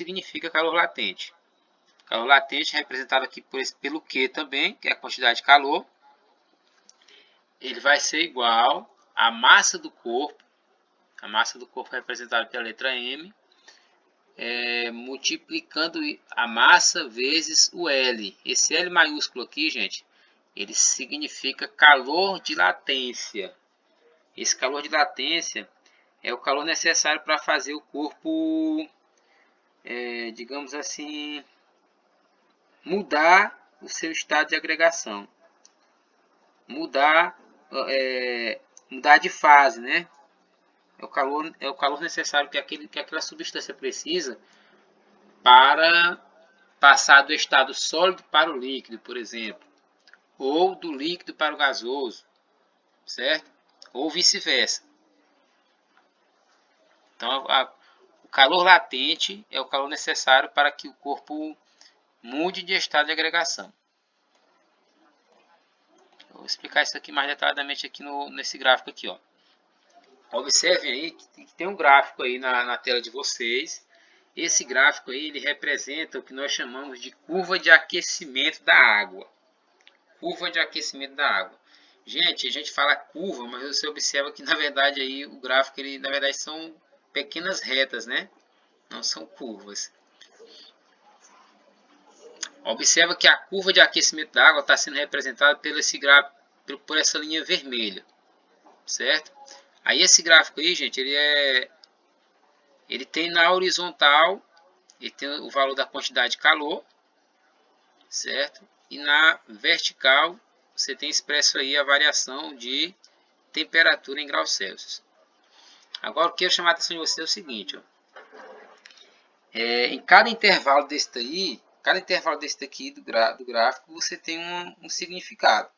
significa calor latente. Calor latente é representado aqui pelo Q também, que é a quantidade de calor. Ele vai ser igual à massa do corpo. A massa do corpo é representada pela letra M, multiplicando a massa vezes o L. Esse L maiúsculo aqui, gente, ele significa calor de latência. Esse calor de latência é o calor necessário para fazer o corpo, digamos assim, mudar o seu estado de agregação. Mudar de fase, né? É o calor necessário que aquela substância precisa para passar do estado sólido para o líquido, por exemplo, ou do líquido para o gasoso, certo? Ou vice-versa. Então, o calor latente é o calor necessário para que o corpo mude de estado de agregação. Eu vou explicar isso aqui mais detalhadamente aqui nesse gráfico aqui, ó. Observem aí que tem um gráfico aí na tela de vocês. Esse gráfico aí ele representa o que nós chamamos de curva de aquecimento da água. Curva de aquecimento da água. Gente, a gente fala curva, mas você observa que na verdade aí o gráfico ele na verdade são pequenas retas, né? Não são curvas. Observa que a curva de aquecimento da água está sendo representada por essa linha vermelha, certo? Aí esse gráfico aí, gente, ele tem na horizontal, ele tem o valor da quantidade de calor, certo? E na vertical, você tem expresso aí a variação de temperatura em graus Celsius. Agora, o que eu quero chamar a atenção de você é o seguinte, ó. Em cada intervalo desse daqui do gráfico, você tem um significado,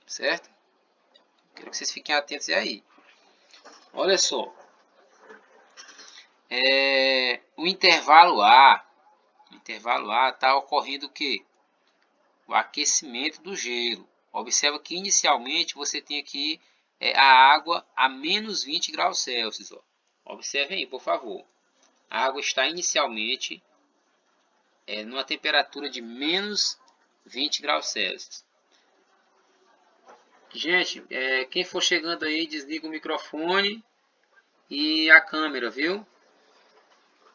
certo? Quero que vocês fiquem atentos aí. Olha só. O intervalo A está ocorrendo o quê? O aquecimento do gelo. Observa que inicialmente você tem aqui a água a menos 20 graus Celsius. Ó. Observem aí, por favor. A água está inicialmente numa temperatura de menos 20 graus Celsius. Gente, quem for chegando aí, desliga o microfone e a câmera, viu?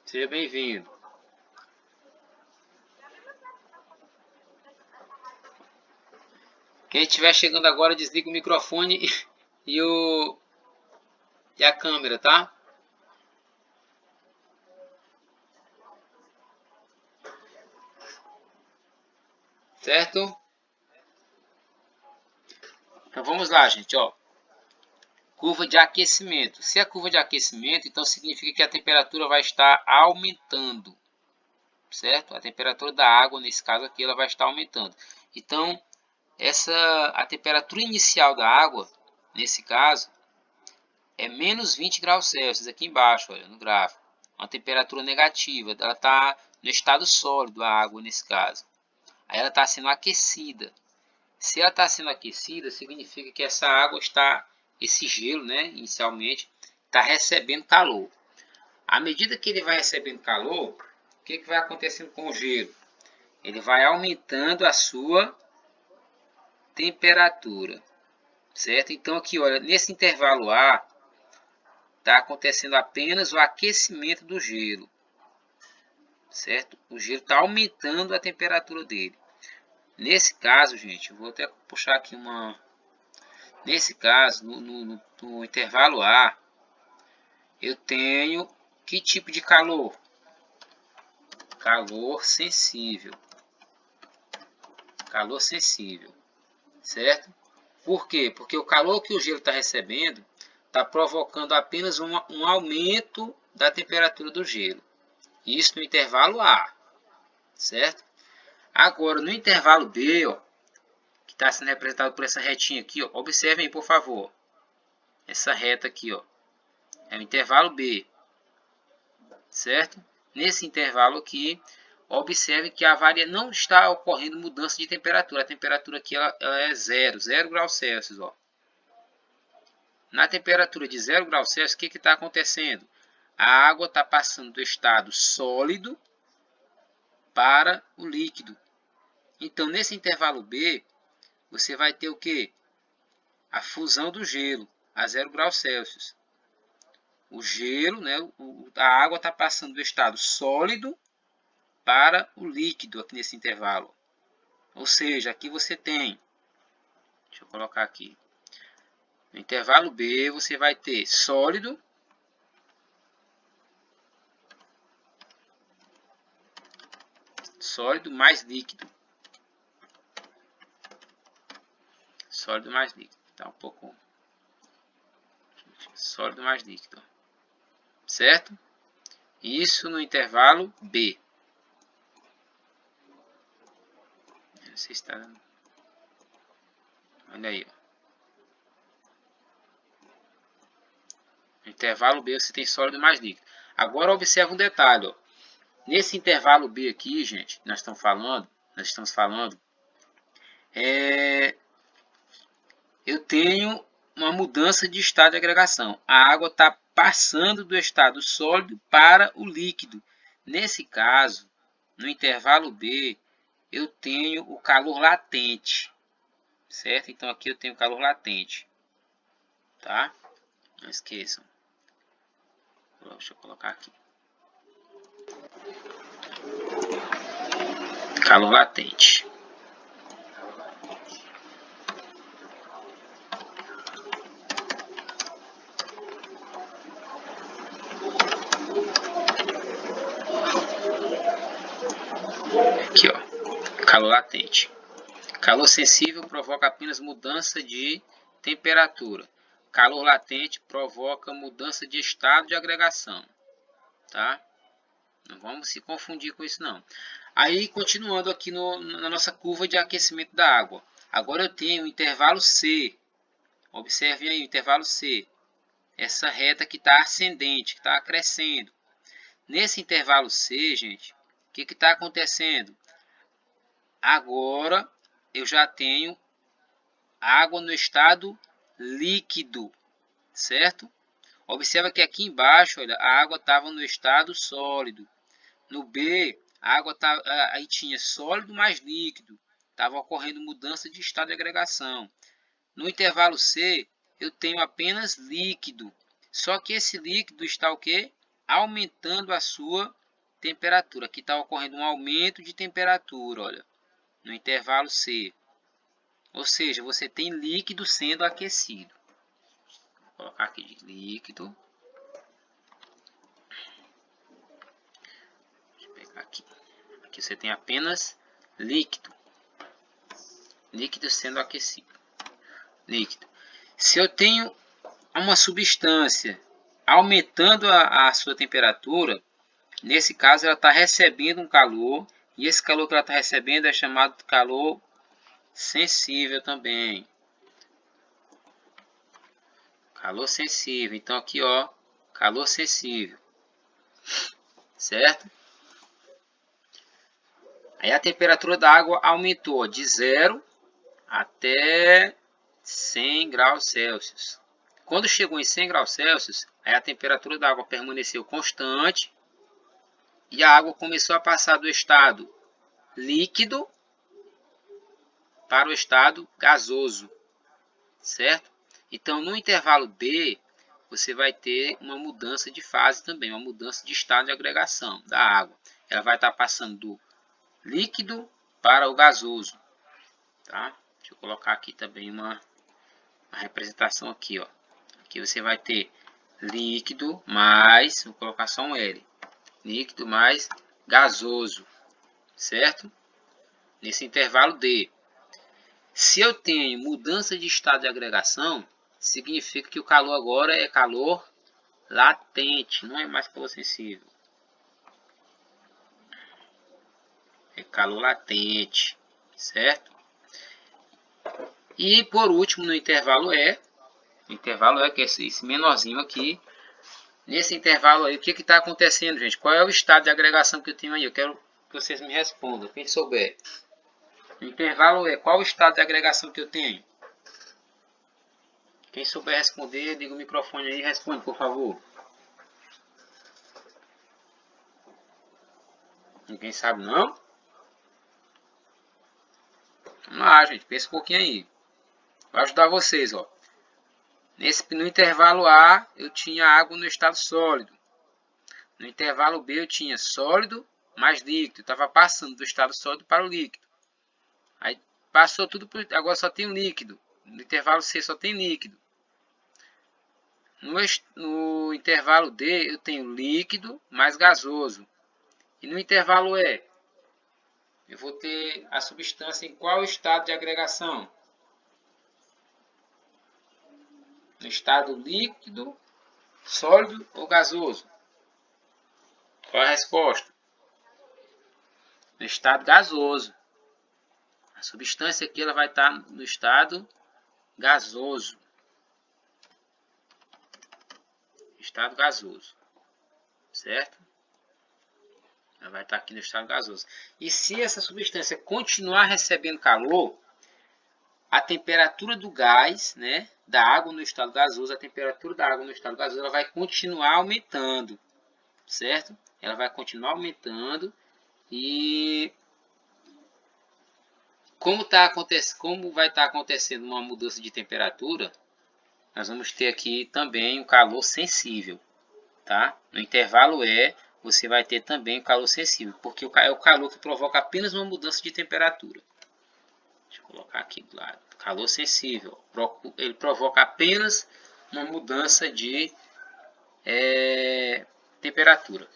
Seja bem-vindo. Quem estiver chegando agora, desliga o microfone e a câmera, tá? Certo? Então vamos lá, gente, ó. Curva de aquecimento. Se é curva de aquecimento, então significa que a temperatura vai estar aumentando, certo? A temperatura da água, nesse caso aqui, ela vai estar aumentando. Então, a temperatura inicial da água, nesse caso, é menos 20 graus Celsius, aqui embaixo, olha, no gráfico. Uma temperatura negativa, ela está no estado sólido, a água, nesse caso. Aí ela está sendo aquecida. Se ela está sendo aquecida, significa que essa água esse gelo, né, inicialmente, está recebendo calor. À medida que ele vai recebendo calor, o que vai acontecendo com o gelo? Ele vai aumentando a sua temperatura, certo? Então aqui, olha, nesse intervalo A, está acontecendo apenas o aquecimento do gelo, certo? O gelo está aumentando a temperatura dele. Nesse caso, gente, eu vou até puxar aqui uma... Nesse caso, no intervalo A, eu tenho que tipo de calor? Calor sensível. Calor sensível, certo? Por quê? Porque o calor que o gelo está recebendo está provocando apenas um aumento da temperatura do gelo. Isso no intervalo A, certo? Agora, no intervalo B, ó, que está sendo representado por essa retinha aqui, ó, observem, por favor. Essa reta aqui, ó, é o intervalo B, certo? Nesse intervalo aqui, observe que não está ocorrendo mudança de temperatura. A temperatura aqui ela é 0 graus Celsius. Ó. Na temperatura de 0 graus Celsius, o que está acontecendo? a água está passando do estado sólido para o líquido. Então, nesse intervalo B, você vai ter o quê? A fusão do gelo a 0 graus Celsius. O gelo, né, a água está passando do estado sólido para o líquido aqui nesse intervalo. Ou seja, aqui você tem, deixa eu colocar aqui, no intervalo B você vai ter sólido mais líquido. Sólido mais líquido. Tá um pouco sólido mais líquido. Certo? Isso no intervalo B. Não sei se está dando. Olha aí, ó. No intervalo B você tem sólido mais líquido. Agora observa um detalhe, ó. Nesse intervalo B aqui, gente, nós estamos falando, eu tenho uma mudança de estado de agregação. A água está passando do estado sólido para o líquido. Nesse caso, no intervalo B, eu tenho o calor latente, certo? Então aqui eu tenho o calor latente, tá? Não esqueçam. Deixa eu colocar aqui. Calor latente. Aqui, ó. Calor latente. Calor sensível provoca apenas mudança de temperatura. Calor latente provoca mudança de estado de agregação, tá? Não vamos se confundir com isso não. Aí, continuando aqui na nossa curva de aquecimento da água. Agora eu tenho o intervalo C. Observem aí o intervalo C. Essa reta que está ascendente, que está crescendo. Nesse intervalo C, gente, o que está acontecendo? Agora eu já tenho água no estado líquido, certo? Observa que aqui embaixo, olha, a água estava no estado sólido. No B, a água aí tinha sólido mais líquido. Estava ocorrendo mudança de estado de agregação. No intervalo C, eu tenho apenas líquido. Só que esse líquido está o quê? Aumentando a sua temperatura. Aqui está ocorrendo um aumento de temperatura, olha, no intervalo C. Ou seja, você tem líquido sendo aquecido. Vou colocar aqui de líquido. Deixa eu pegar aqui. Aqui você tem apenas líquido. Líquido sendo aquecido. Líquido. Se eu tenho uma substância aumentando a sua temperatura, nesse caso ela está recebendo um calor. E esse calor que ela está recebendo é chamado de calor sensível também. Calor sensível. Então aqui, ó, calor sensível. Certo? Aí a temperatura da água aumentou de 0 até 100 graus Celsius. Quando chegou em 100 graus Celsius, aí a temperatura da água permaneceu constante e a água começou a passar do estado líquido para o estado gasoso, certo? Então, no intervalo B, você vai ter uma mudança de fase também, uma mudança de estado de agregação da água. Ela vai estar passando do líquido para o gasoso, tá? Deixa eu colocar aqui também uma representação aqui, ó. Aqui você vai ter líquido mais, vou colocar só um L, líquido mais gasoso, certo? Nesse intervalo D. Se eu tenho mudança de estado de agregação, significa que o calor agora é calor latente, não é mais calor sensível. É calor latente, certo? E por último, no intervalo E, que é esse menorzinho aqui. Nesse intervalo aí, o que está acontecendo, gente? Qual é o estado de agregação que eu tenho aí? Eu quero que vocês me respondam, quem souber. No intervalo E, qual o estado de agregação que eu tenho? Quem souber responder, liga o microfone aí e responde, por favor. Ninguém sabe não? Vamos lá, gente. Pensa um pouquinho aí. Vou ajudar vocês, ó. No intervalo A, eu tinha água no estado sólido. No intervalo B, eu tinha sólido mais líquido. Estava passando do estado sólido para o líquido. Aí passou tudo por... Agora só tem líquido. No intervalo C só tem líquido. No intervalo D, eu tenho líquido mais gasoso. E no intervalo E, eu vou ter a substância em qual estado de agregação? No estado líquido, sólido ou gasoso? Qual é a resposta? No estado gasoso. A substância aqui ela vai estar no estado gasoso. Estado gasoso. Certo? Ela vai estar aqui no estado gasoso. E se essa substância continuar recebendo calor, a temperatura do gás, né, da água no estado gasoso, a temperatura da água no estado gasoso, ela vai continuar aumentando, certo? Ela vai continuar aumentando e como vai estar acontecendo uma mudança de temperatura, nós vamos ter aqui também um calor sensível, tá? No intervalo E, você vai ter também o calor sensível, porque é o calor que provoca apenas uma mudança de temperatura. Deixa eu colocar aqui do lado. Calor sensível. Ele provoca apenas uma mudança de temperatura.